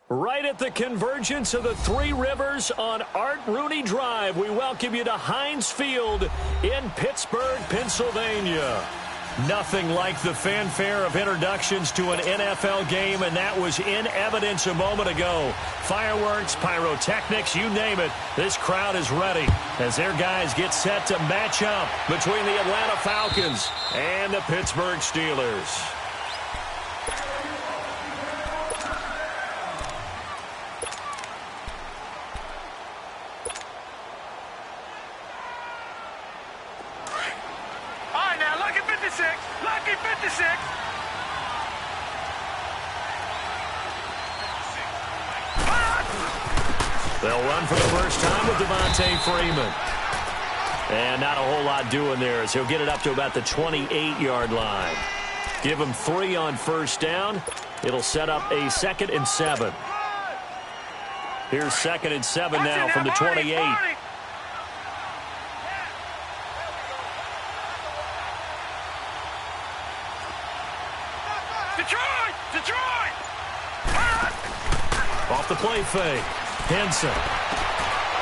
Right at the convergence of the Three Rivers on Art Rooney Drive, we welcome you to Heinz Field in Pittsburgh, Pennsylvania. Nothing like the fanfare of introductions to an NFL game, and that was in evidence a moment ago. Fireworks, pyrotechnics, you name it. This crowd is ready as their guys get set to match up between the Atlanta Falcons and the Pittsburgh Steelers. Lucky 56. They'll run for the first time with Devontae Freeman. And not a whole lot doing there as he'll get it up to about the 28-yard line. Give him 3 on first down. It'll set up a 2nd and 7. Here's 2nd and 7 now from the 28. Detroit! Off the play fake. Henson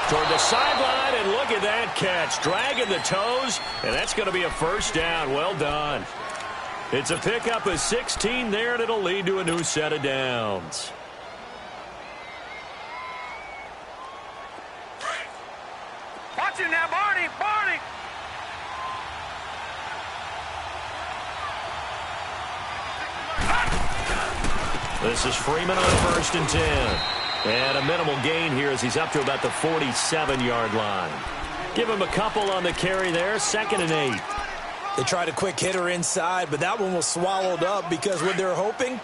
toward the sideline, and look at that catch. Dragging the toes, and that's going to be a first down. Well done. It's a pickup of 16 there, and it'll lead to a new set of downs. Watch it now, Barney! This is Freeman on 1st and 10. And a minimal gain here as he's up to about the 47-yard line. Give him a couple on the carry there, 2nd and 8. They tried a quick hitter inside, but that one was swallowed up because what they're hoping,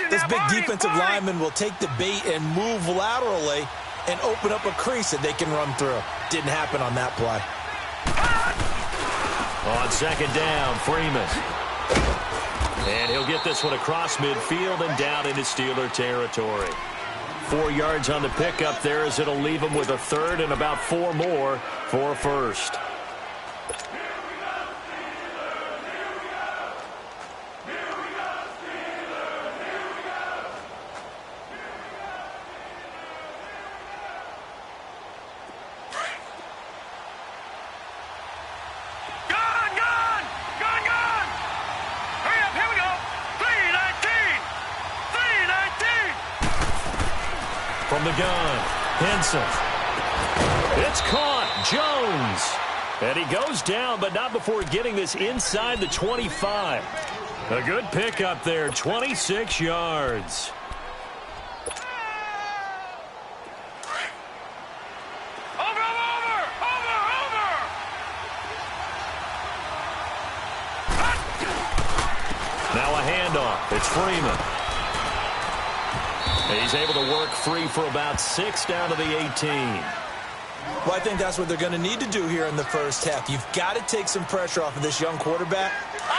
this big defensive lineman will take the bait and move laterally and open up a crease that they can run through. Didn't happen on that play. On 2nd down, Freeman. And he'll get this one across midfield and down into Steeler territory. 4 yards on the pickup there as it'll leave him with a 3rd and about 4 more for a first. From the gun, Henson. It's caught. Jones. And he goes down, but not before getting this inside the 25. A good pickup there, 26 yards. Over! Now a handoff. It's Freeman. He's able to work free for about 6 down to the 18. Well, I think that's what they're going to need to do here in the first half. You've got to take some pressure off of this young quarterback,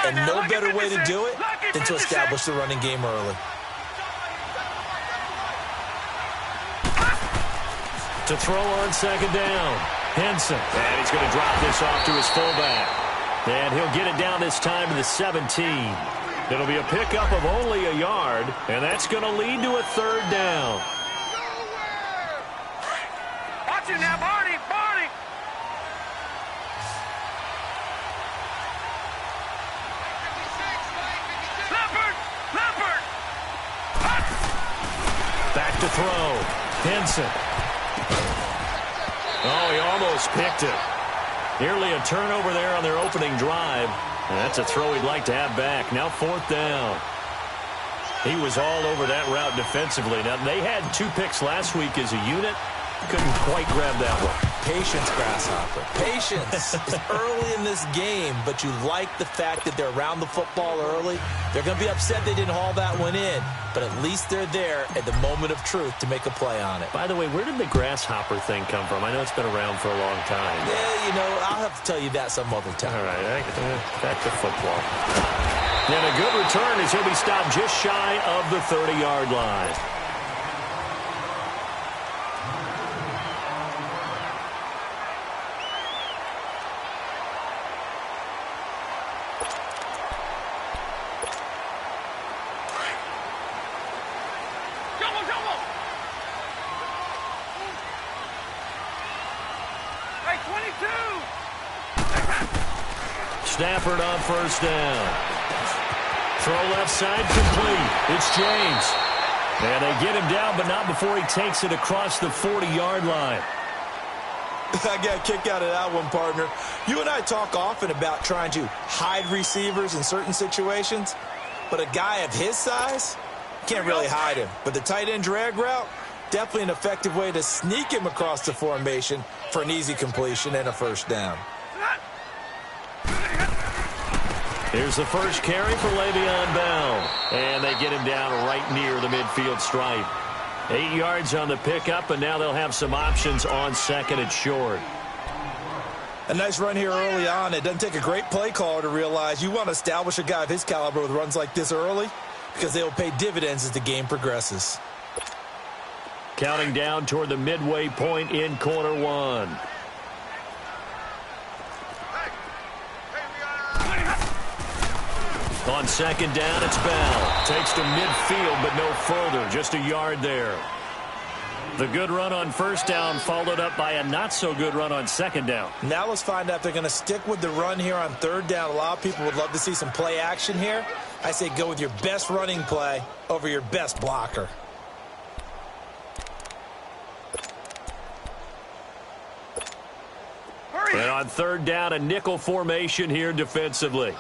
and no better way to do it than to establish the running game early. To throw on 2nd down, Henson. And he's going to drop this off to his fullback. And he'll get it down this time to the 17. It'll be a pickup of only a yard, and that's going to lead to a 3rd down. Watch it now, Barney! Leopard! Back to throw. Henson. Oh, he almost picked it. Nearly a turnover there on their opening drive. And that's a throw he'd like to have back. Now 4th down. He was all over that route defensively. Now, they had 2 picks last week as a unit. Couldn't quite grab that one. Patience, Grasshopper. Patience is early in this game, but you like the fact that they're around the football early. They're going to be upset they didn't haul that one in, but at least they're there at the moment of truth to make a play on it. By the way, where did the Grasshopper thing come from? I know it's been around for a long time. Yeah, you know, I'll have to tell you that some other time. All right, back to football. And a good return as he'll be stopped just shy of the 30-yard line. Stafford on first down. Throw left side complete. It's James. And they get him down, but not before he takes it across the 40-yard line. I got a kick out of that one, partner. You and I talk often about trying to hide receivers in certain situations, but a guy of his size can't really hide him. But the tight end drag route, definitely an effective way to sneak him across the formation for an easy completion and a first down. Here's the first carry for Le'Veon Bell. And they get him down right near the midfield stripe. 8 yards on the pickup, and now they'll have some options on second and short. A nice run here early on. It doesn't take a great play caller to realize you want to establish a guy of his caliber with runs like this early because they will pay dividends as the game progresses. Counting down toward the midway point in quarter one. On second down, it's Bell. Takes to midfield, but no further. Just a yard there. The good run on first down followed up by a not-so-good run on second down. Now let's find out if they're going to stick with the run here on third down. A lot of people would love to see some play action here. I say go with your best running play over your best blocker. And on third down, a nickel formation here defensively.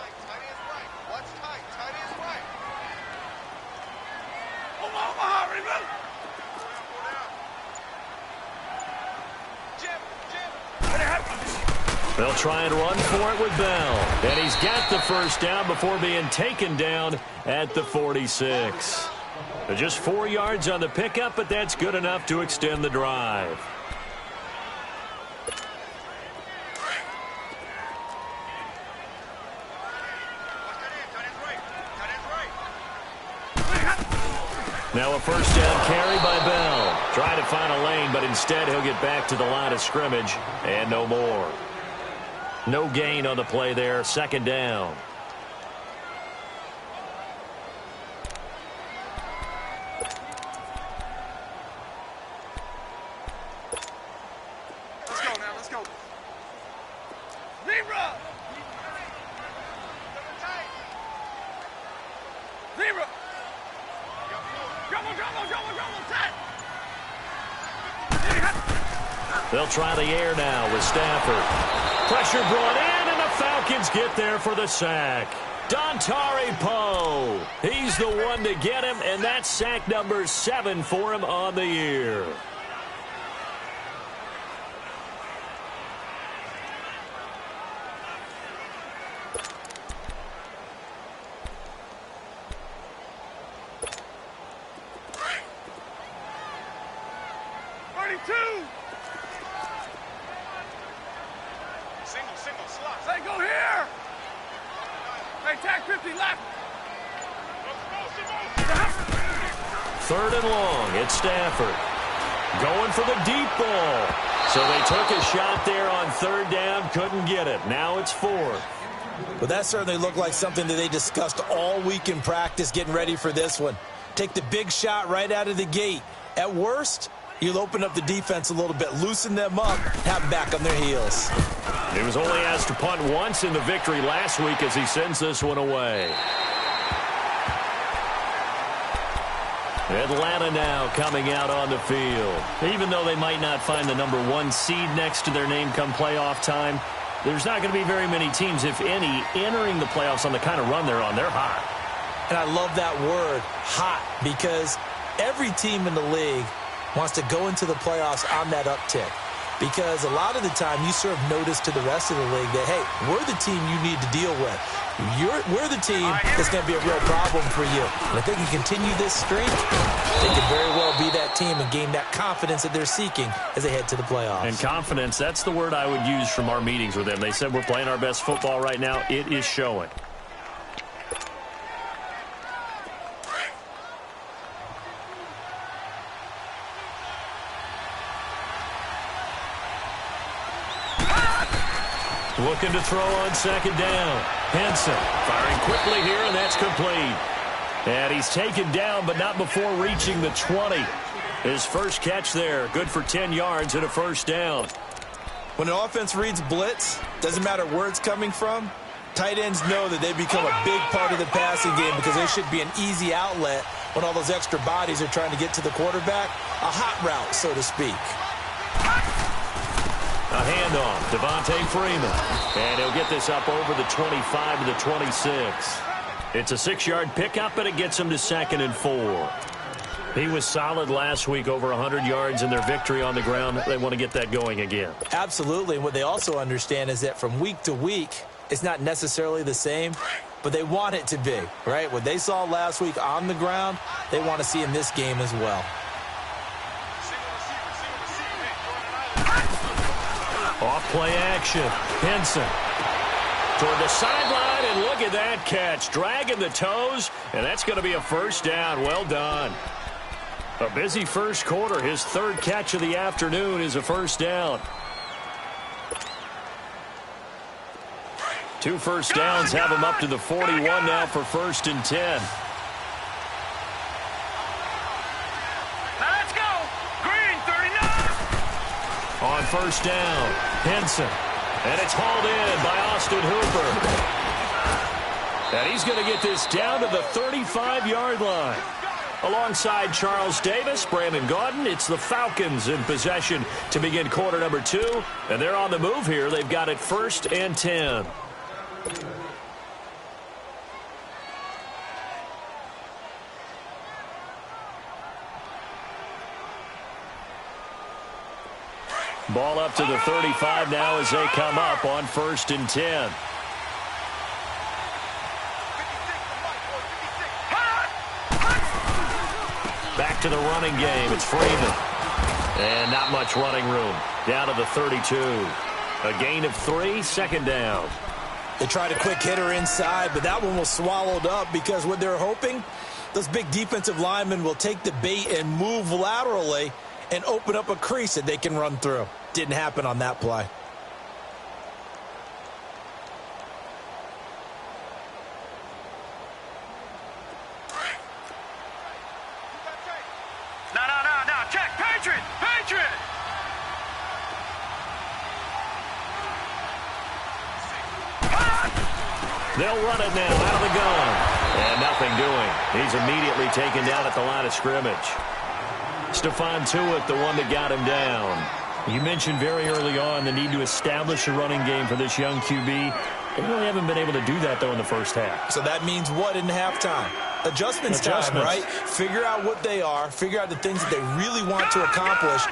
They'll try and run for it with Bell. And he's got the first down before being taken down at the 46. Just 4 yards on the pickup, but that's good enough to extend the drive. Now a first down carry by Bell. Trying to find a lane, but instead he'll get back to the line of scrimmage and no more. No gain on the play there. Second down. Let's go now. Let's go. Zebra. Zebra. They'll try the air now with Stafford. Pressure brought in, and the Falcons get there for the sack. Dontari Poe. He's the one to get him, and that's sack number 7 for him on the year. Single slot. Say, go here. Hey, tag 50 left. Third and long. It's Stafford. Going for the deep ball. So they took a shot there on third down. Couldn't get it. Now it's fourth. Well, that certainly looked like something that they discussed all week in practice getting ready for this one. Take the big shot right out of the gate. At worst, you'll open up the defense a little bit, loosen them up, have them back on their heels. He was only asked to punt once in the victory last week as he sends this one away. Atlanta now coming out on the field. Even though they might not find the number 1 seed next to their name come playoff time, there's not going to be very many teams, if any, entering the playoffs on the kind of run they're on. They're hot. And I love that word, hot, because every team in the league wants to go into the playoffs on that uptick. Because a lot of the time you serve notice to the rest of the league that, hey, we're the team you need to deal with. We're the team that's going to be a real problem for you. And if they can continue this streak, they could very well be that team and gain that confidence that they're seeking as they head to the playoffs. And confidence, that's the word I would use from our meetings with them. They said we're playing our best football right now. It is showing. Looking to throw on second down. Henson firing quickly here, and that's complete. And he's taken down, but not before reaching the 20. His first catch there, good for 10 yards and a first down. When an offense reads blitz, doesn't matter where it's coming from, Tight ends know that they become a big part of the passing game because they should be an easy outlet when all those extra bodies are trying to get to the quarterback. A hot route, so to speak. A handoff, Devontae Freeman. And he'll get this up over the 25 to the 26. It's a 6-yard pickup, and it gets him to 2nd and 4. He was solid last week, over 100 yards in their victory on the ground. They want to get that going again. Absolutely. And what they also understand is that from week to week, it's not necessarily the same, but they want it to be, right? What they saw last week on the ground, they want to see in this game as well. Off-play action. Henson toward the sideline, and look at that catch. Dragging the toes, and that's going to be a first down. Well done. A busy first quarter. His 3rd catch of the afternoon is a first down. 2 first downs have him up to the 41 now for 1st and 10. Let's go. Green, 39. On first down, Henson. And it's hauled in by Austin Hooper. And he's going to get this down to the 35-yard line. Alongside Charles Davis, Brandon Gaudin, it's the Falcons in possession to begin quarter number 2. And they're on the move here. They've got it 1st and 10. Ball up to the 35 now as they come up on 1st and 10. Back to the running game. It's Freeman. And not much running room. Down to the 32. A gain of 3, 2nd down. They tried a quick hitter inside, but that one was swallowed up because what they're hoping, those big defensive linemen will take the bait and move laterally and open up a crease that they can run through. Didn't happen on that play. No. Check. Patriot. They'll run it now out of the gun. And nothing doing. He's immediately taken down at the line of scrimmage. Stephon Tuitt, the one that got him down. You mentioned very early on the need to establish a running game for this young QB. They really haven't been able to do that, though, in the first half. So that means what in halftime? Adjustments time, right? Figure out what they are. Figure out the things that they really want to accomplish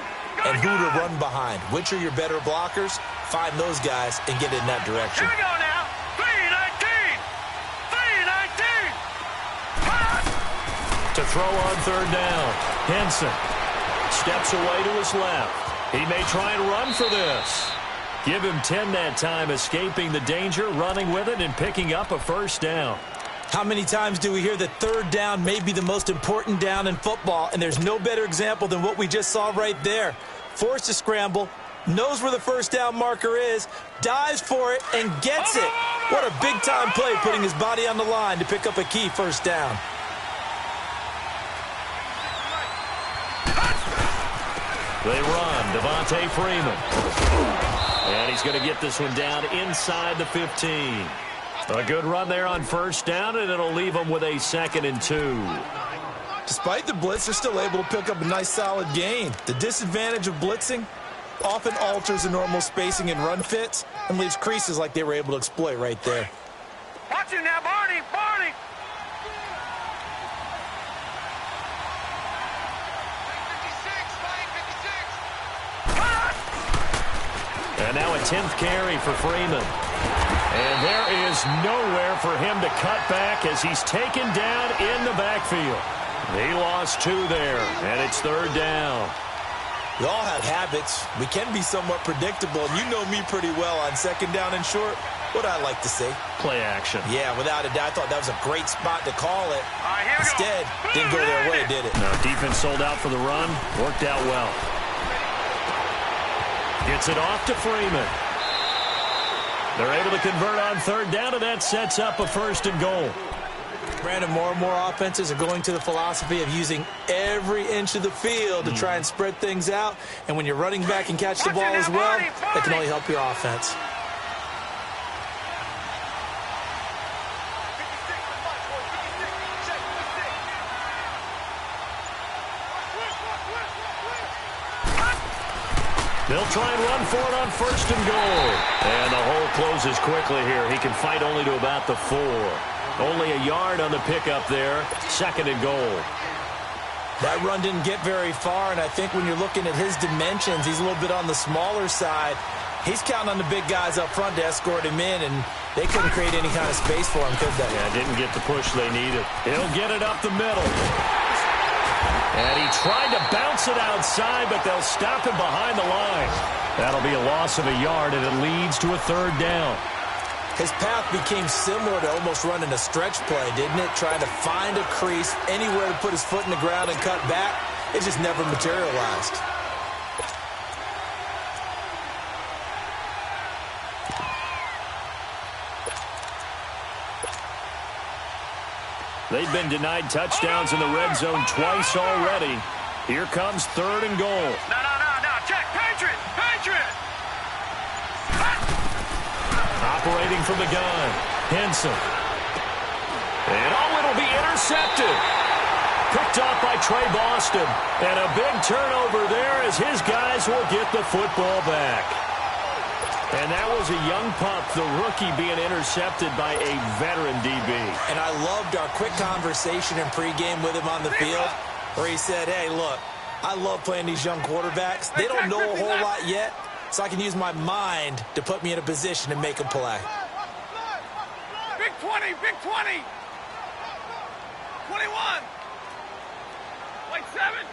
and who to run behind. Which are your better blockers? Find those guys and get in that direction. Here we go now. 3-19. To throw on 3rd down. Henson steps away to his left. He may try and run for this. Give him 10 that time, escaping the danger, running with it, and picking up a first down. How many times do we hear that 3rd down may be the most important down in football, and there's no better example than what we just saw right there. Forced to scramble, knows where the first down marker is, dives for it, and gets it. What a big-time play, putting his body on the line to pick up a key first down. They run. Devontae Freeman. And he's going to get this one down inside the 15. A good run there on first down, and it'll leave them with a 2nd and 2. Despite the blitz, they're still able to pick up a nice solid gain. The disadvantage of blitzing often alters the normal spacing and run fits and leaves creases like they were able to exploit right there. Watch him now, Barney. And now a 10th carry for Freeman. And there is nowhere for him to cut back as he's taken down in the backfield. He lost 2 there, and it's 3rd down. We all have habits. We can be somewhat predictable, and you know me pretty well on 2nd down and short. What I like to see. Play action. Yeah, without a doubt. I thought that was a great spot to call it. Instead, didn't go their way, did it? No, defense sold out for the run. Worked out well. Gets it off to Freeman. They're able to convert on 3rd down, and that sets up a 1st and goal. Brandon, more and more offenses are going to the philosophy of using every inch of the field to try and spread things out. And when you're running back and catch the ball as well, that can only help your offense. They'll try and run for it on 1st and goal. And the hole closes quickly here. He can fight only to about the 4. Only a yard on the pickup there. 2nd and goal. That run didn't get very far, and I think when you're looking at his dimensions, he's a little bit on the smaller side. He's counting on the big guys up front to escort him in, and they couldn't create any kind of space for him, could they? Yeah, didn't get the push they needed. He'll get it up the middle. And he tried to bounce it outside, but they'll stop him behind the line. That'll be a loss of a yard, and it leads to a 3rd down. His path became similar to almost running a stretch play, didn't it? Trying to find a crease, anywhere to put his foot in the ground and cut back. It just never materialized. They've been denied touchdowns in the red zone twice already. Here comes 3rd and goal. No. Check. Patriot. Operating from the gun. Henson. And it'll be intercepted. Picked off by Trey Boston. And a big turnover there as his guys will get the football back. And that was a young pup, the rookie, being intercepted by a veteran DB. And I loved our quick conversation in pregame with him on the field where he said, hey, look, I love playing these young quarterbacks. They don't know a whole lot yet, so I can use my mind to put me in a position to make a play. Big 20. 21. White 7.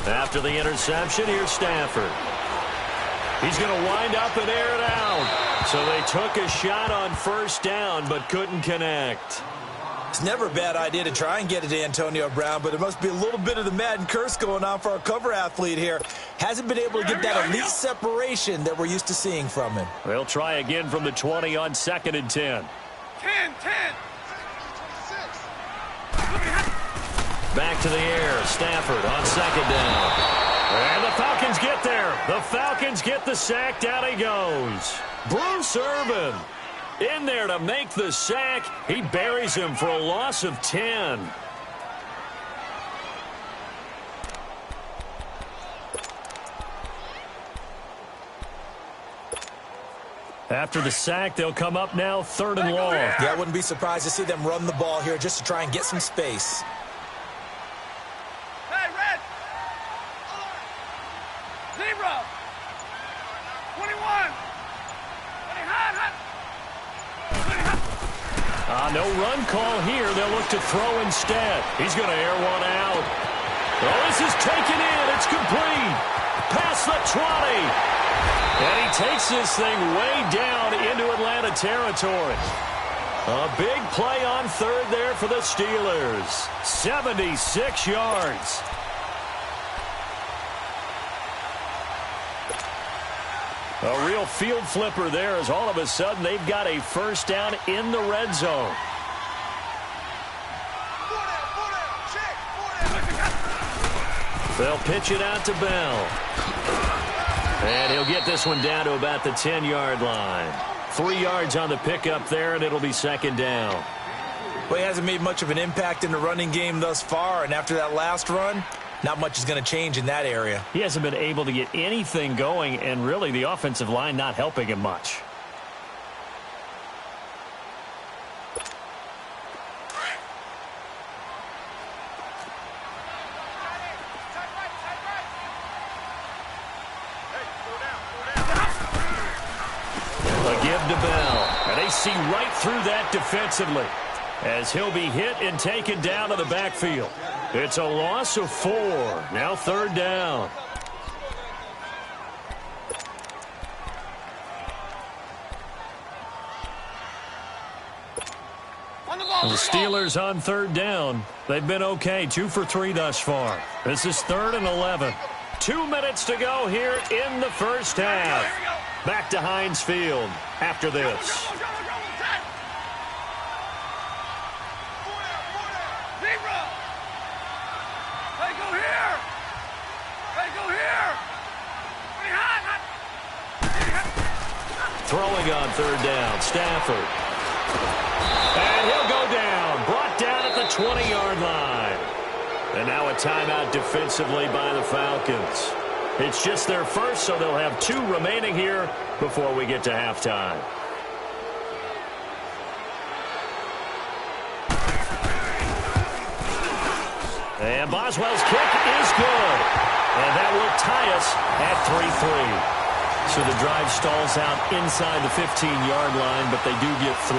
After the interception, here's Stafford. He's going to wind up and air it out. So they took a shot on 1st down, but couldn't connect. It's never a bad idea to try and get it to Antonio Brown, but it must be a little bit of the Madden curse going on for our cover athlete here. Hasn't been able to get that elite separation that we're used to seeing from him. They'll try again from the 20 on 2nd and 10. 10. Back to the air. Stafford on 2nd down. And the Falcons get there. The Falcons get the sack. Down he goes. Bruce Irvin in there to make the sack. He buries him for a loss of 10. After the sack, they'll come up now 3rd and long. Yeah, I wouldn't be surprised to see them run the ball here just to try and get some space. Hey, red. 0. 21. No run call here. They'll look to throw instead. He's going to air one out. Oh, this is taken in. It's complete. Past the 20. And he takes this thing way down into Atlanta territory. A big play on 3rd there for the Steelers. 76 yards. A real field flipper there as all of a sudden they've got a 1st down in the red zone. They'll pitch it out to Bell. And he'll get this one down to about the 10-yard line. 3 yards on the pickup there, and it'll be 2nd down. Well, he hasn't made much of an impact in the running game thus far, and after that last run, not much is going to change in that area. He hasn't been able to get anything going, and really the offensive line not helping him much. A give to Bell, and they see right through that defensively as he'll be hit and taken down to the backfield. It's a loss of 4. Now 3rd down. The Steelers on 3rd down. They've been okay. 2 for 3 thus far. This is 3rd and 11. 2 minutes to go here in the 1st half. Back to Heinz Field after this. Throwing on 3rd down, Stafford. And he'll go down, brought down at the 20-yard line. And now a timeout defensively by the Falcons. It's just their first, so they'll have 2 remaining here before we get to halftime. And Boswell's kick is good. And that will tie us at 3-3. So the drive stalls out inside the 15-yard line, but they do get 3.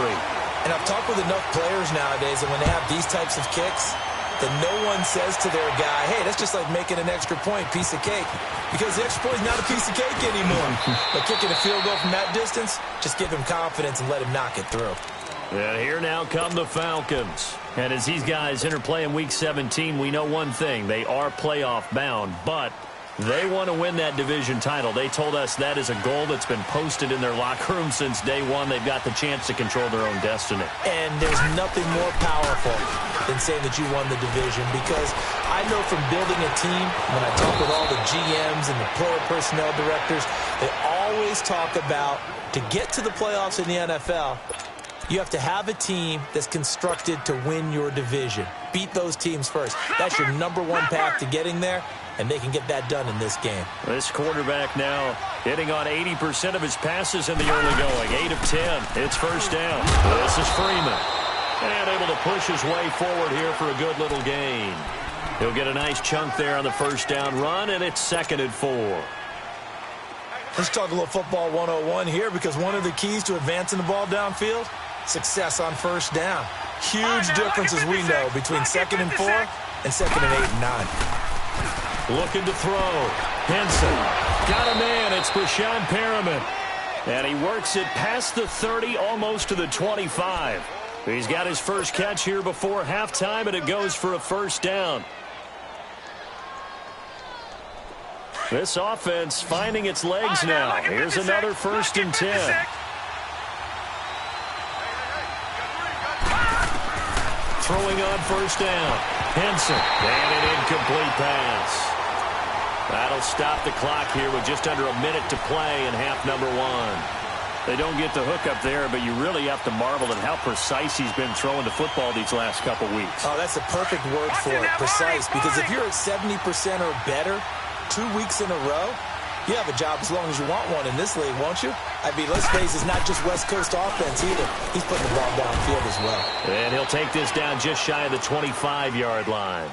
And I've talked with enough players nowadays, and when they have these types of kicks, that no one says to their guy, hey, that's just like making an extra point, piece of cake. Because the extra point is not a piece of cake anymore. But kicking a field goal from that distance, just give him confidence and let him knock it through. And here now come the Falcons. And as these guys interplay in Week 17, we know one thing. They are playoff bound, but they want to win that division title. They told us that is a goal that's been posted in their locker room since day one. They've got the chance to control their own destiny. And there's nothing more powerful than saying that you won the division, because I know from building a team, when I talk with all the GMs and the player personnel directors, they always talk about, to get to the playoffs in the NFL, you have to have a team that's constructed to win your division. Beat those teams first. That's your #1 path to getting there, and they can get that done in this game. This quarterback now hitting on 80% of his passes in the early going. 8 of 10. It's first down. This is Freeman. And able to push his way forward here for a good little gain. He'll get a nice chunk there on the first down run, and it's 2nd and 4. Let's talk a little football 101 here, because one of the keys to advancing the ball downfield, success on first down. Huge difference, as we know, between 2nd and 4 and 2nd and 8 and 9. Looking to throw. Henson. Got a man. It's Brashon Perriman. And he works it past the 30, almost to the 25. He's got his first catch here before halftime, and it goes for a first down. This offense finding its legs now. Here's another 1st and 10. Throwing on first down. Henson. And an incomplete pass. That'll stop the clock here with just under a minute to play in half number 1. They don't get the hook up there, but you really have to marvel at how precise he's been throwing the football these last couple weeks. Oh, that's a perfect word for it, precise, because if you're at 70% or better 2 weeks in a row, you have a job as long as you want one in this league, won't you? I mean, let's face it, it's not just West Coast offense either. He's putting the ball downfield as well. And he'll take this down just shy of the 25-yard line.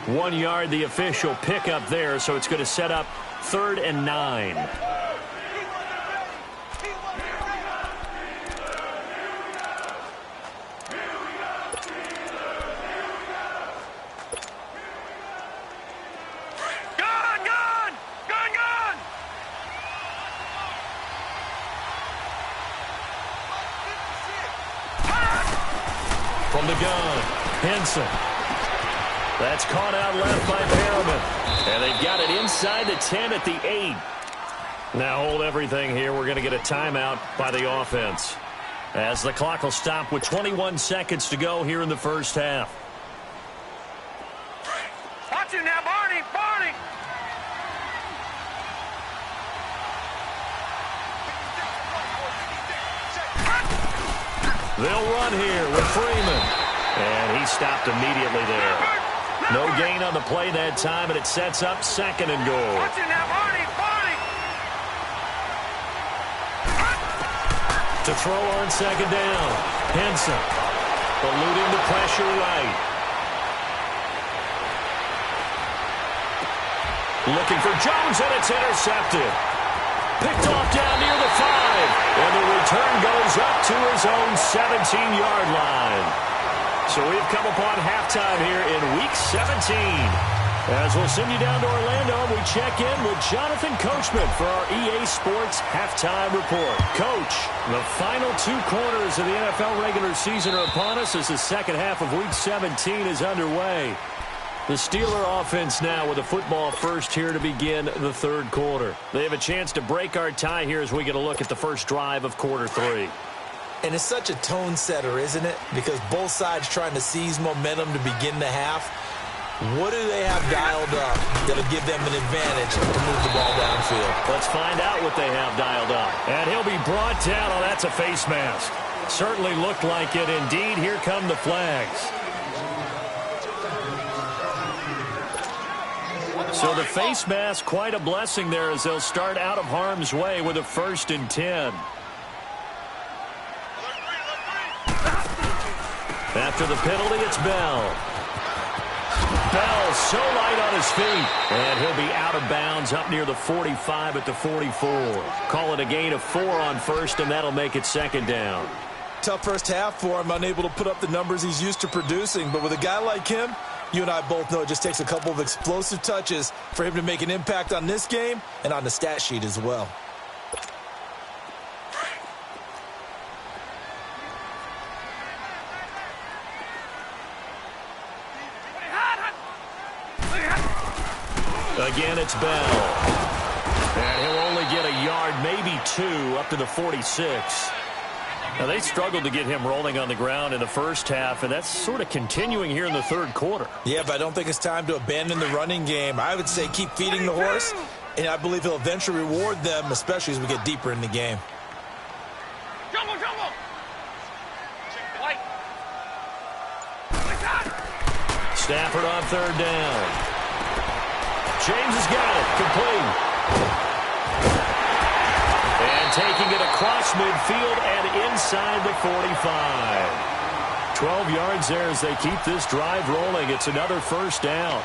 1 yard, the official pickup there, so it's going to set up 3rd and 9. From the gun, Henson. That's caught out left by Perriman. And they've got it inside the 10 at the 8. Now hold everything here. We're going to get a timeout by the offense, as the clock will stop with 21 seconds to go here in the first half. Watch it now, Barney! Barney! They'll run here with Freeman. And he stopped immediately there. No gain on the play that time, and it sets up 2nd and goal. Watch it now, Barney! Barney! To throw on 2nd down. Henson eluding the pressure right. Looking for Jones, and it's intercepted. Picked off down near the 5. And the return goes up to his own 17-yard line. So we've come upon halftime here in Week 17. As we'll send you down to Orlando, we check in with Jonathan Coachman for our EA Sports Halftime Report. Coach, the final 2 quarters of the NFL regular season are upon us as the second half of Week 17 is underway. The Steeler offense now with a football first here to begin the 3rd quarter. They have a chance to break our tie here as we get a look at the first drive of quarter 3. And it's such a tone setter, isn't it? Because both sides trying to seize momentum to begin the half. What do they have dialed up that'll give them an advantage to move the ball downfield? Let's find out what they have dialed up. And he'll be brought down. Oh, that's a face mask. Certainly looked like it. Indeed, here come the flags. So the face mask, quite a blessing there as they'll start out of harm's way with a 1st and 10. After the penalty, it's Bell. Bell so light on his feet, and he'll be out of bounds up near the 45 at the 44. Call it a gain of 4 on 1st, and that'll make it 2nd down. Tough first half for him, unable to put up the numbers he's used to producing. But with a guy like him, you and I both know it just takes a couple of explosive touches for him to make an impact on this game and on the stat sheet as well. Again, it's Bell. And he'll only get a yard, maybe 2, up to the 46. Now, they struggled to get him rolling on the ground in the first half, and that's sort of continuing here in the 3rd quarter. Yeah, but I don't think it's time to abandon the running game. I would say keep feeding the horse, and I believe he'll eventually reward them, especially as we get deeper in the game. Jumbo! Stafford on 3rd down. James has got it. Complete. And taking it across midfield and inside the 45. 12 yards there as they keep this drive rolling. It's another 1st down.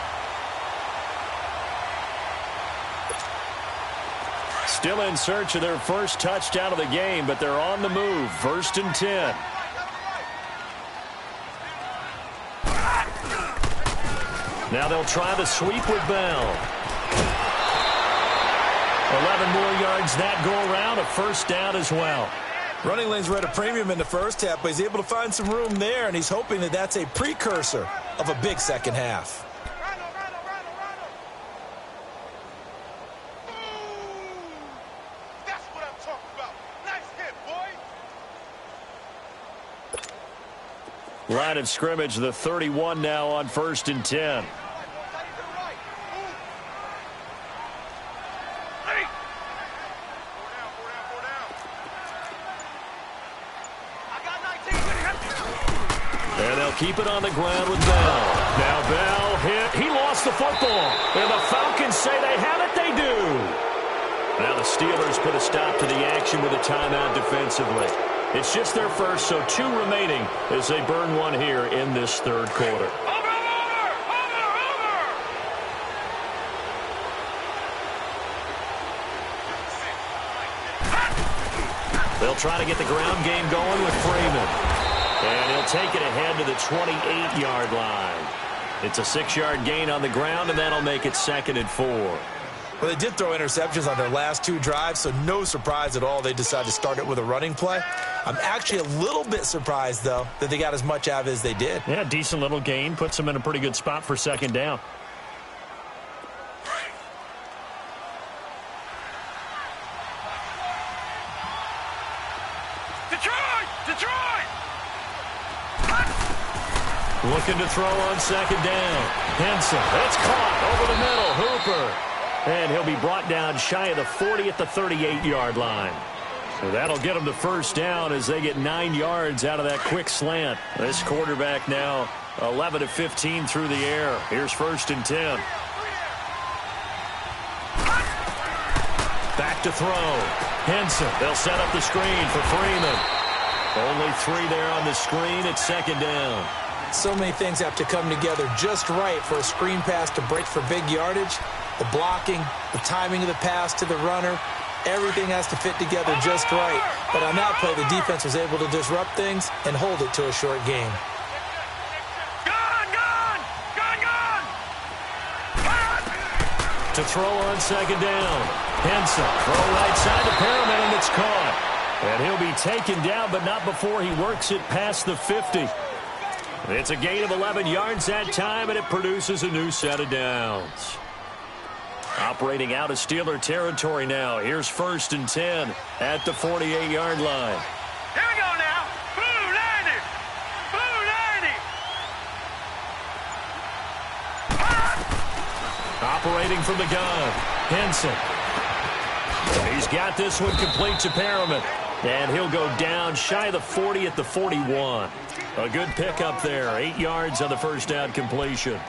Still in search of their first touchdown of the game, but they're on the move. 1st and 10. Now they'll try the sweep with Bell. 11 more yards that go around, a 1st down as well. Running lanes were at a premium in the first half, but he's able to find some room there, and he's hoping that that's a precursor of a big second half. That's what I'm talking about. Nice hit, boy. Line of scrimmage, the 31 now on 1st and 10. And they'll keep it on the ground with Bell. Now Bell hit. He lost the football. And the Falcons say they have it. They do. Now the Steelers put a stop to the action with a timeout defensively. It's just their first, so 2 remaining as they burn one here in this 3rd quarter. They'll try to get the ground game going with Freeman. And he'll take it ahead to the 28-yard line. It's a 6-yard gain on the ground, and that'll make it 2nd and 4. Well, they did throw interceptions on their last 2 drives, so no surprise at all they decided to start it with a running play. I'm actually a little bit surprised, though, that they got as much out of it as they did. Yeah, decent little gain. Puts them in a pretty good spot for 2nd down. Detroit! Looking to throw on 2nd down. Henson. It's caught over the middle. Hooper. And he'll be brought down shy of the 40 at the 38-yard line. So that'll get them to 1st down as they get 9 yards out of that quick slant. This quarterback now 11 of 15 through the air. Here's 1st and 10. Back to throw. Henson. They'll set up the screen for Freeman. Only 3 there on the screen. It's 2nd down. So many things have to come together just right for a screen pass to break for big yardage. The blocking, the timing of the pass to the runner, everything has to fit together just right. But on that play, the defense was able to disrupt things and hold it to a short game. To throw on 2nd down. Henson. Throw right side to Perriman, and it's caught. And he'll be taken down, but not before he works it past the 50. It's a gain of 11 yards that time, and it produces a new set of downs. Operating out of Steeler territory now. Here's 1st and 10 at the 48-yard line. Here we go now. Boo, 90. Boo, 90. Operating from the gun. Henson. He's got this one complete to Perriman. And he'll go down shy of the 40 at the 41. A good pickup there. 8 yards on the 1st down completion.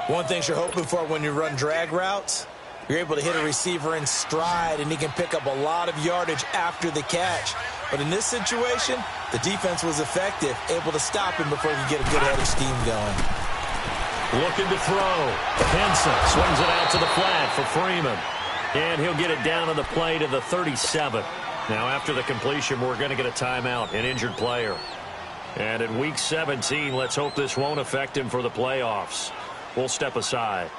One thing you're hoping for when you run drag routes, you're able to hit a receiver in stride, and he can pick up a lot of yardage after the catch. But in this situation, the defense was effective, able to stop him before he could get a good head of steam going. Looking to throw. Henson swings it out to the flat for Freeman. And he'll get it down on the play to the 37. Now, after the completion, we're going to get a timeout, an injured player. And in Week 17, let's hope this won't affect him for the playoffs. We'll step aside.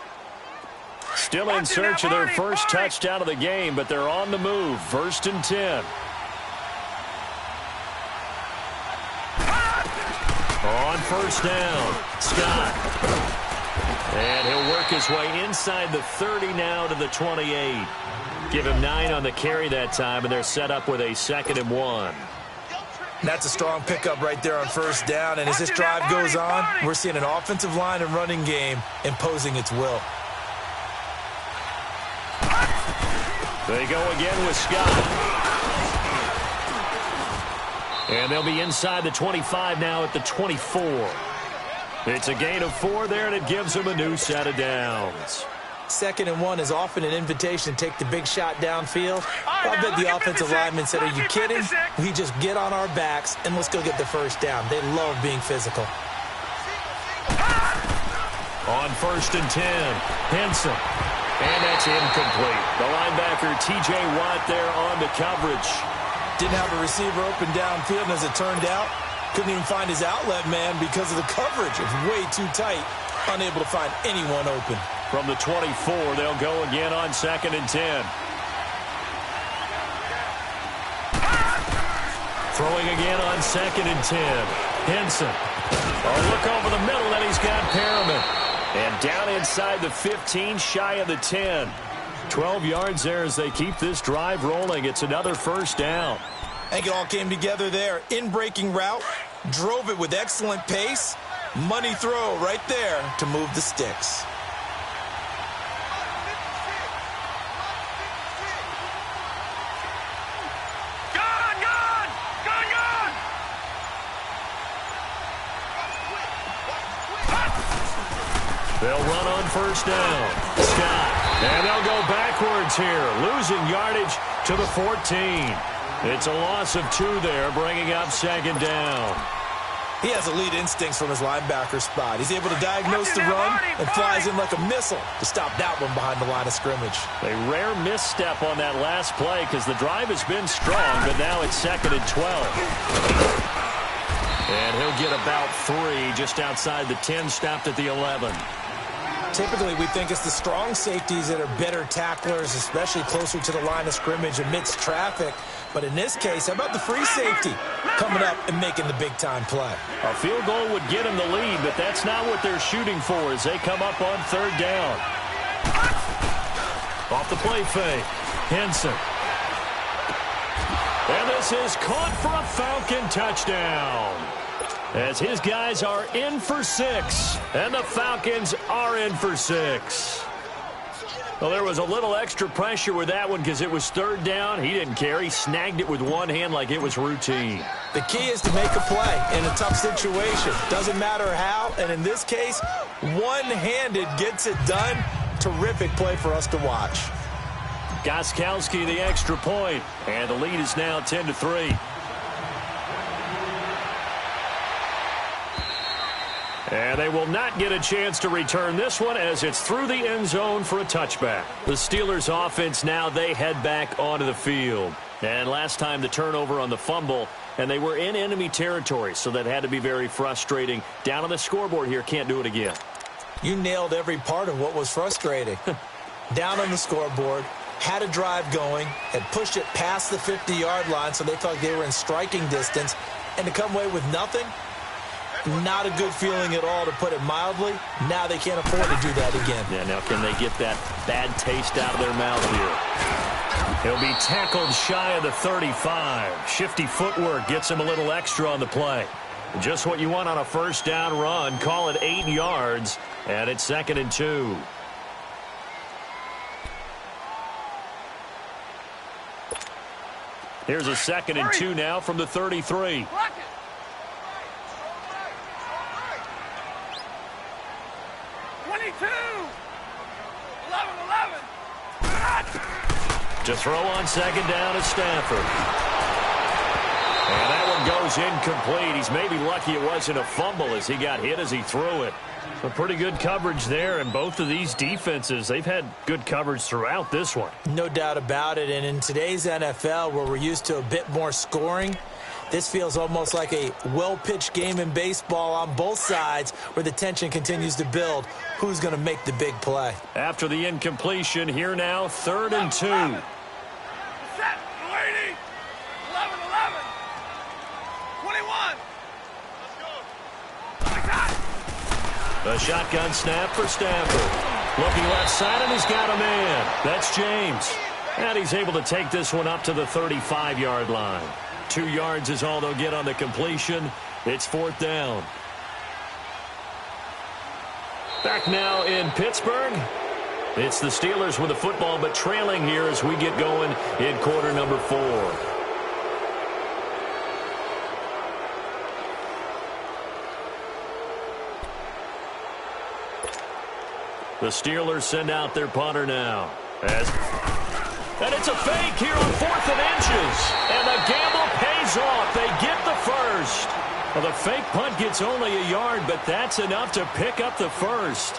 Still in search of their first touchdown of the game, but they're on the move. 1st and 10. On 1st down, Scott. And he'll work his way inside the 30 now to the 28. Give him 9 on the carry that time, and they're set up with a 2nd and 1. That's a strong pickup right there on 1st down, and as this drive goes on, we're seeing an offensive line and running game imposing its will. They go again with Scott. And they'll be inside the 25 now at the 24. It's a gain of 4 there, and it gives them a new set of downs. 2nd and 1 is often an invitation to take the big shot downfield. I bet the offensive lineman said, are you kidding? We just get on our backs and let's go get the 1st down. They love being physical. On 1st and 10, Henson. And that's incomplete. The linebacker, T.J. Watt, there on the coverage. Didn't have a receiver open downfield, and as it turned out, couldn't even find his outlet man because of the coverage. It was way too tight, unable to find anyone open. From the 24, they'll go again on 2nd and 10. Throwing again on 2nd and 10. Henson. Oh, look over the middle, and he's got Perriman. And down inside the 15, shy of the 10. 12 yards there as they keep this drive rolling. It's another 1st down. I think it all came together there. In-breaking route, drove it with excellent pace. Money throw right there to move the sticks. They'll run on 1st down. Scott. And they'll go backwards here, losing yardage to the 14. It's a loss of 2 there, bringing up 2nd down. He has elite instincts from his linebacker spot. He's able to diagnose the run and flies in like a missile to stop that one behind the line of scrimmage. A rare misstep on that last play because the drive has been strong, but now it's 2nd and 12. And he'll get about 3 just outside the 10, stopped at the 11. Typically, we think it's the strong safeties that are better tacklers, especially closer to the line of scrimmage amidst traffic. But in this case, how about the free safety coming up and making the big-time play? A field goal would get him the lead, but that's not what they're shooting for as they come up on 3rd down. Off the play fake, Henson. And this is caught for a Falcon touchdown. As his guys are in for 6, and the Falcons are in for 6. Well, there was a little extra pressure with that one because it was 3rd down. He didn't care. He snagged it with one hand like it was routine. The key is to make a play in a tough situation. Doesn't matter how, and in this case, one-handed gets it done. Terrific play for us to watch. Gostkowski the extra point, and the lead is now 10-3. And they will not get a chance to return this one as it's through the end zone for a touchback. The Steelers offense now, they head back onto the field. And last time the turnover on the fumble, and they were in enemy territory, so that had to be very frustrating. Down on the scoreboard here, can't do it again. You nailed every part of what was frustrating. Down on the scoreboard, had a drive going, had pushed it past the 50-yard line so they felt like they were in striking distance, and to come away with nothing, not a good feeling at all, to put it mildly. Now they can't afford to do that again. Yeah, now can they get that bad taste out of their mouth here? He'll be tackled shy of the 35. Shifty footwork gets him a little extra on the play. Just what you want on a 1st down run. Call it 8 yards, and it's 2nd and 2. Here's a 2nd and 2 now from the 33. 22, 22. 11. To throw on second down is Stafford. And that one goes incomplete. He's maybe lucky it wasn't a fumble as he got hit as he threw it. A pretty good coverage there, and both of these defenses, they've had good coverage throughout this one. No doubt about it, and in today's NFL, where we're used to a bit more scoring, this feels almost like a well-pitched game in baseball on both sides where the tension continues to build. Who's going to make the big play? After the incompletion, here now, 3rd and 2. Set. 80. 11. 21. A shotgun snap for Stafford. Looking left side, and he's got a man. That's James. And he's able to take this one up to the 35-yard line. 2 yards is all they'll get on the completion. It's 4th down. Back now in Pittsburgh. It's the Steelers with the football, but trailing here as we get going in quarter number 4. The Steelers send out their punter now. And it's a fake here on 4th and inches. And the gamble pays off. They get the first. Well, the fake punt gets only a yard, but that's enough to pick up the first.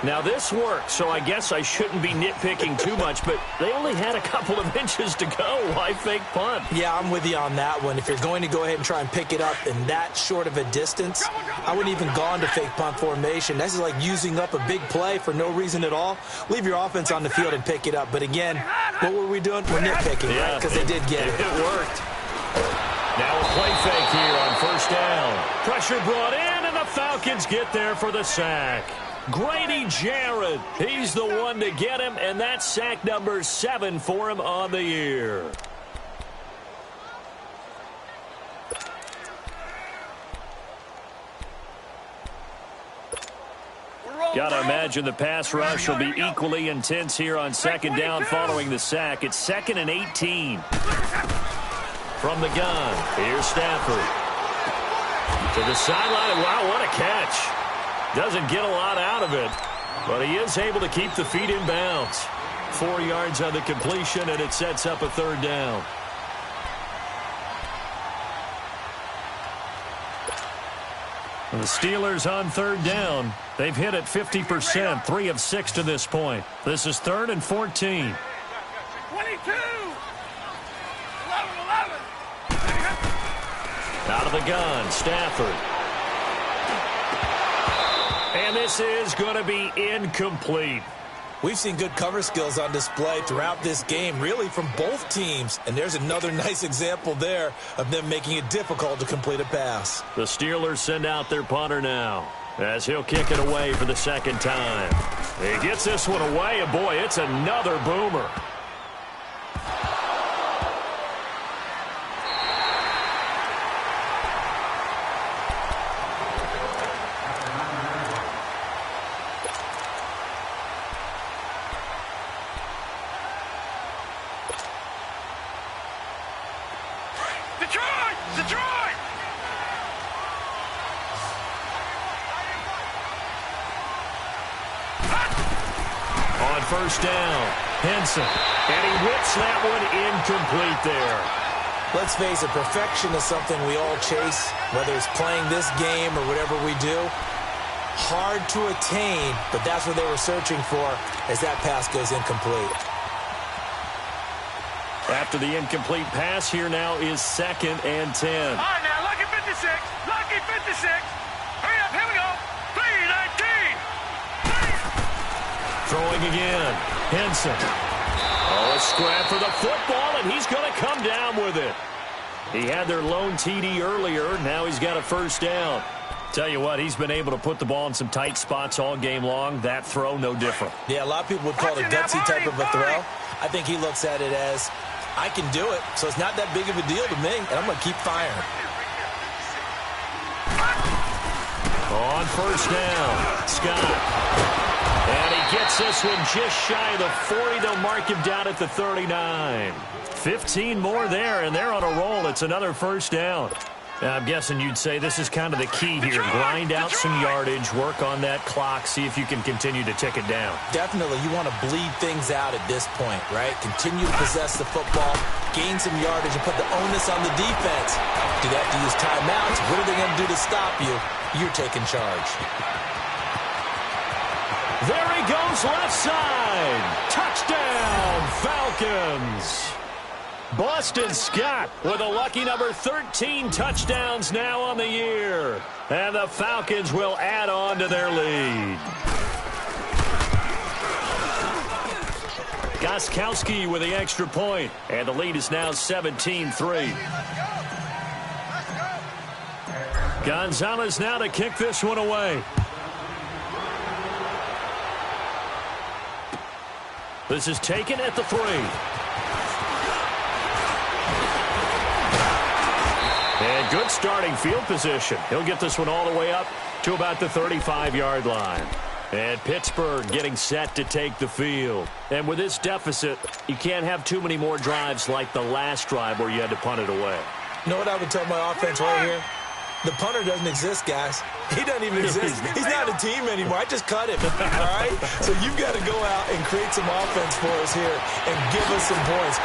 Now, this worked, so I guess I shouldn't be nitpicking too much, but they only had a couple of inches to go. Why fake punt? Yeah, I'm with you on that one. If you're going to go ahead and try and pick it up in that short of a distance, I wouldn't even gone to fake punt formation. This is like using up a big play for no reason at all. Leave your offense on the field and pick it up. But again, what were we doing? We're nitpicking, right? Because they did get it. It worked. Now a play fake here on 1st down. Pressure brought in, and the Falcons get there for the sack. Grady Jarrett, he's the one to get him, and that's sack number 7 for him on the year. Got to imagine the pass rush will be equally intense here on 2nd down following the sack. It's 2nd and 18. From the gun, here's Stafford. To the sideline. Wow, what a catch. Doesn't get a lot out of it, but he is able to keep the feet in bounds. 4 yards on the completion, and it sets up a 3rd down. And the Steelers on 3rd down. They've hit it 50%, 3 of 6 to this point. This is 3rd and 14. 22. 11. Out of the gun, Stafford. And this is going to be incomplete. We've seen good cover skills on display throughout this game, really from both teams. And there's another nice example there of them making it difficult to complete a pass. The Steelers send out their punter now as he'll kick it away for the 2nd time. He gets this one away, and boy, it's another boomer. Detroit! On 1st down, Henson. And he whips that one incomplete there. Let's face it, perfection is something we all chase, whether it's playing this game or whatever we do. Hard to attain, but that's what they were searching for as that pass goes incomplete. After the incomplete pass, here now is 2nd and 10. All right, now, lucky 56. Lucky 56. Hurry up, here we go. 3-19. Throwing again. Henson. Oh, a scrap for the football, and he's going to come down with it. He had their lone TD earlier. Now he's got a 1st down. Tell you what, he's been able to put the ball in some tight spots all game long. That throw, no different. Yeah, a lot of people would call it a gutsy type of a throw. I think he looks at it as, I can do it, so it's not that big of a deal to me, and I'm going to keep firing. On 1st down, Scott. And he gets this one just shy of the 40. They'll mark him down at the 39. 15 more there, and they're on a roll. It's another 1st down. I'm guessing you'd say this is kind of the key here. Grind out some yardage, work on that clock, see if you can continue to tick it down. Definitely. You want to bleed things out at this point, right? Continue to possess the football, gain some yardage, and put the onus on the defense. Do they have to use timeouts? What are they going to do to stop you? You're taking charge. There he goes, left side. Touchdown, Falcons. Boston Scott with a lucky number 13 touchdowns now on the year. And the Falcons will add on to their lead. Gostkowski with the extra point. And the lead is now 17-3. Gonzalez now to kick this one away. This is taken at the 3. And good starting field position. He'll get this one all the way up to about the 35-yard line. And Pittsburgh getting set to take the field. And with this deficit, you can't have too many more drives like the last drive where you had to punt it away. You know what I would tell my offense right here? The punter doesn't exist, guys. He doesn't even exist. He's not a team anymore. I just cut him, all right? So you've got to go out and create some offense for us here and give us some points.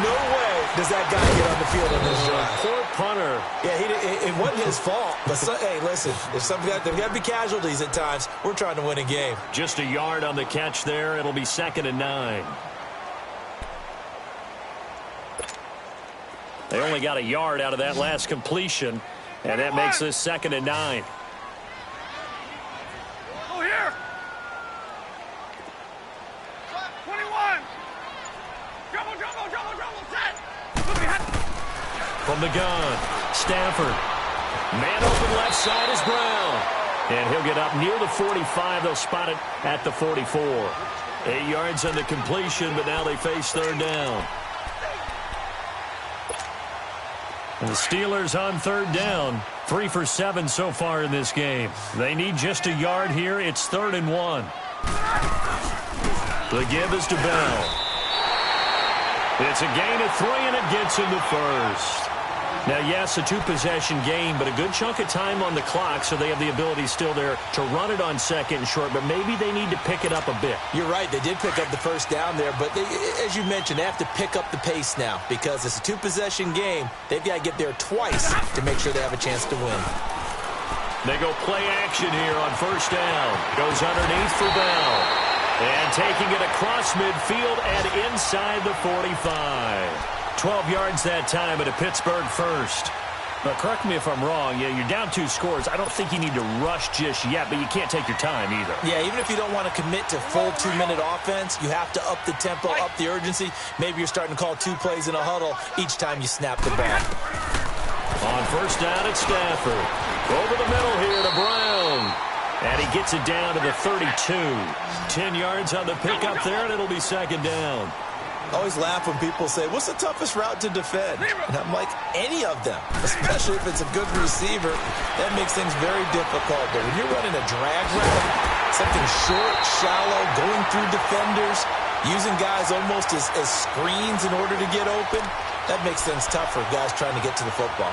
No way does that guy get on the field on this drive. Poor punter. Yeah, it wasn't his fault. But, hey, listen, there's got to be casualties at times. We're trying to win a game. Just a yard on the catch there. It'll be 2nd and 9. They only got a yard out of that last completion. And that makes this 2nd and 9. Go here. 21. Double, set. From the gun, Stafford. Man open left side is Brown. And he'll get up near the 45. They'll spot it at the 44. 8 yards on the completion, but now they face 3rd down. And the Steelers on 3rd down. 3 for 7 so far in this game. They need just a yard here. It's 3rd and 1. The give is to Bell. It's a gain of 3, and it gets him the first. Now, yes, a 2-possession game, but a good chunk of time on the clock, so they have the ability still there to run it on 2nd and short, but maybe they need to pick it up a bit. You're right. They did pick up the first down there, but as you mentioned, they have to pick up the pace now because it's a 2-possession game. They've got to get there twice to make sure they have a chance to win. They go play action here on 1st down. Goes underneath for Bell. And taking it across midfield and inside the 45. 12 yards that time at a Pittsburgh first. But correct me if I'm wrong. Yeah, you're down 2 scores. I don't think you need to rush just yet, but you can't take your time either. Yeah, even if you don't want to commit to full 2-minute offense, you have to up the tempo, up the urgency. Maybe you're starting to call 2 plays in a huddle each time you snap the ball. On 1st down, it's Stafford. Over the middle here to Brown. And he gets it down to the 32. 10 yards on the pickup there, and it'll be 2nd down. I always laugh when people say, what's the toughest route to defend? And I'm like, any of them, especially if it's a good receiver. That makes things very difficult. But when you're running a drag route, something short, shallow, going through defenders, using guys almost as screens in order to get open, that makes things tough for guys trying to get to the football.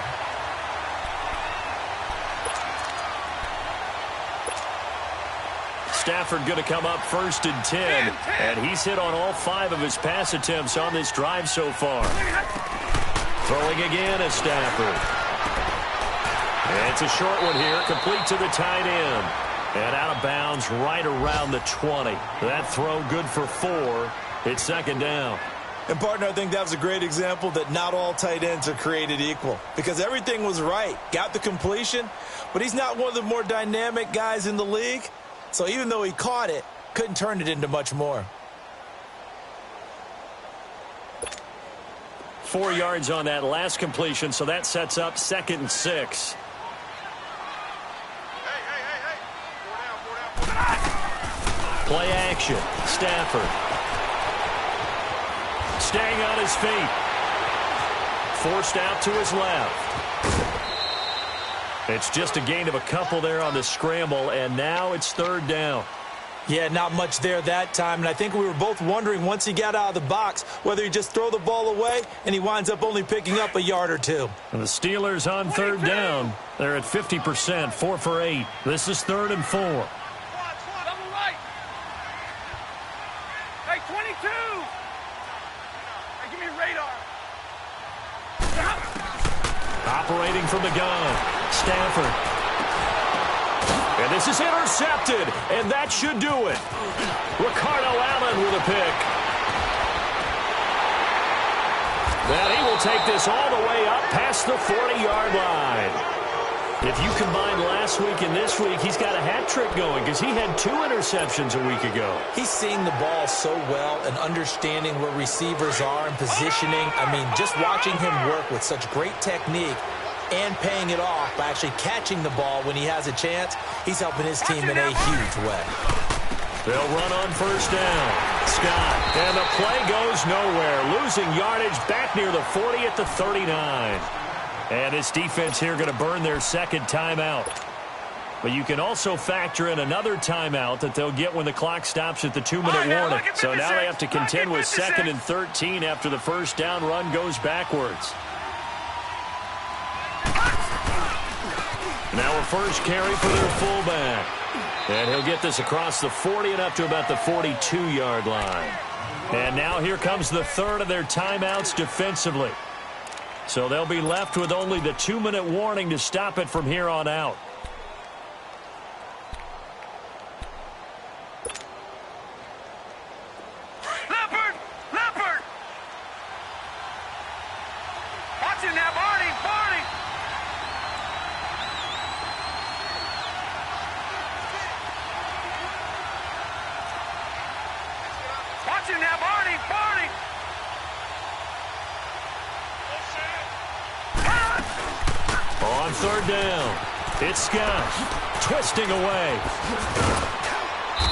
Stafford going to come up 1st and 10, and he's hit on all 5 of his pass attempts on this drive so far. Throwing again is Stafford. And it's a short one here, complete to the tight end. And out of bounds right around the 20. That throw good for 4. It's 2nd down. And, partner, I think that was a great example that not all tight ends are created equal. Because everything was right. Got the completion, but he's not one of the more dynamic guys in the league. So even though he caught it, couldn't turn it into much more. 4 yards on that last completion, so that sets up 2nd and 6. Hey. Play action. Stafford. Staying on his feet. Forced out to his left. It's just a gain of a couple there on the scramble, and now it's 3rd down. Yeah, not much there that time, and I think we were both wondering once he got out of the box whether he just throw the ball away, and he winds up only picking up a yard or two. And the Steelers on third down. They're at 50%, 4 for 8. This is 3rd and 4. Double right. Hey, 22. Hey, give me radar. Operating from the gun, Stafford. And this is intercepted, and that should do it. Ricardo Allen with a pick. And he will take this all the way up past the 40-yard line. If you combine last week and this week, he's got a hat trick going because he had 2 interceptions a week ago. He's seeing the ball so well and understanding where receivers are and positioning. I mean, just watching him work with such great technique and paying it off by actually catching the ball when he has a chance, he's helping his team in a huge way. They'll run on first down. Scott, and the play goes nowhere. Losing yardage back near the 40 at the 39. And this defense here going to burn their second timeout. But you can also factor in another timeout that they'll get when the clock stops at the 2-minute warning. So now they have to contend with 2nd and 13 after the first down run goes backwards. Now a first carry for their fullback. And he'll get this across the 40 and up to about the 42-yard line. And now here comes the third of their timeouts defensively. So they'll be left with only the 2-minute warning to stop it from here on out. Leopard! Leopard! Watch it now, Barney! Barney! Watch it now, Barney! Barney! On third down, it's Scott twisting away.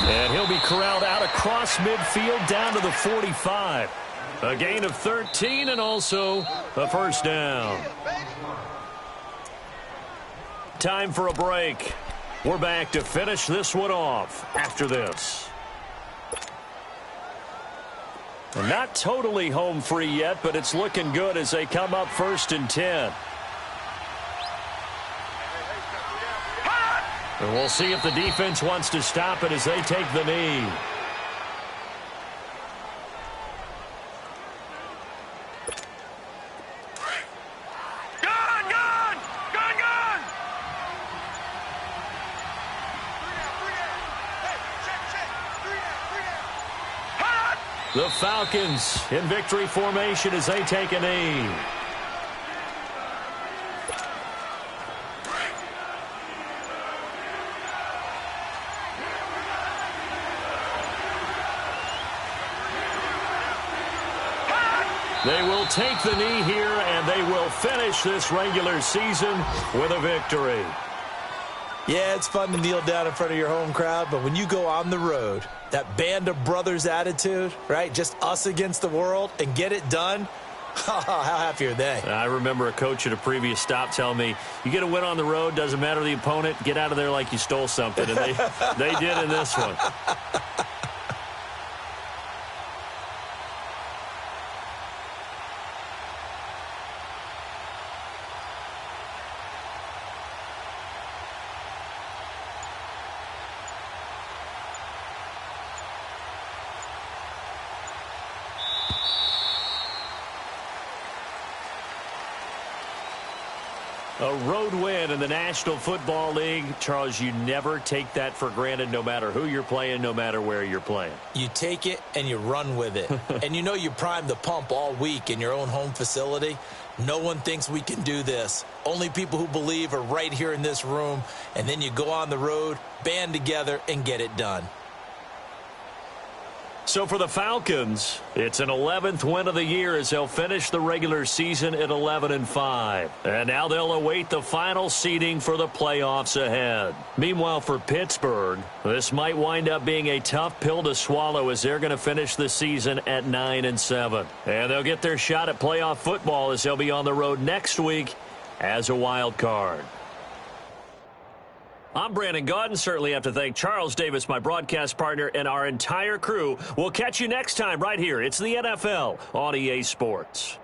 And he'll be corralled out across midfield down to the 45. A gain of 13 and also a first down. Time for a break. We're back to finish this one off after this. And not totally home free yet, but it's looking good as they come up 1st and 10. And we'll see if the defense wants to stop it as they take the knee. Gun! Gun! Gun! Gun! The Falcons in victory formation as they take a knee. They will take the knee here, and they will finish this regular season with a victory. Yeah, it's fun to kneel down in front of your home crowd, but when you go on the road, that band of brothers attitude, right, just us against the world, and get it done, how happy are they? I remember a coach at a previous stop telling me, you get a win on the road, doesn't matter the opponent, get out of there like you stole something, and they did in this one. A road win in the National Football League. Charles, you never take that for granted no matter who you're playing, no matter where you're playing. You take it and you run with it. And you know you primed the pump all week in your own home facility. No one thinks we can do this. Only people who believe are right here in this room. And then you go on the road, band together, and get it done. So for the Falcons, it's an 11th win of the year as they'll finish the regular season at 11-5. And now they'll await the final seeding for the playoffs ahead. Meanwhile, for Pittsburgh, this might wind up being a tough pill to swallow as they're going to finish the season at 9-7. And they'll get their shot at playoff football as they'll be on the road next week as a wild card. I'm Brandon Gaudin. Certainly have to thank Charles Davis, my broadcast partner, and our entire crew. We'll catch you next time right here. It's the NFL on EA Sports.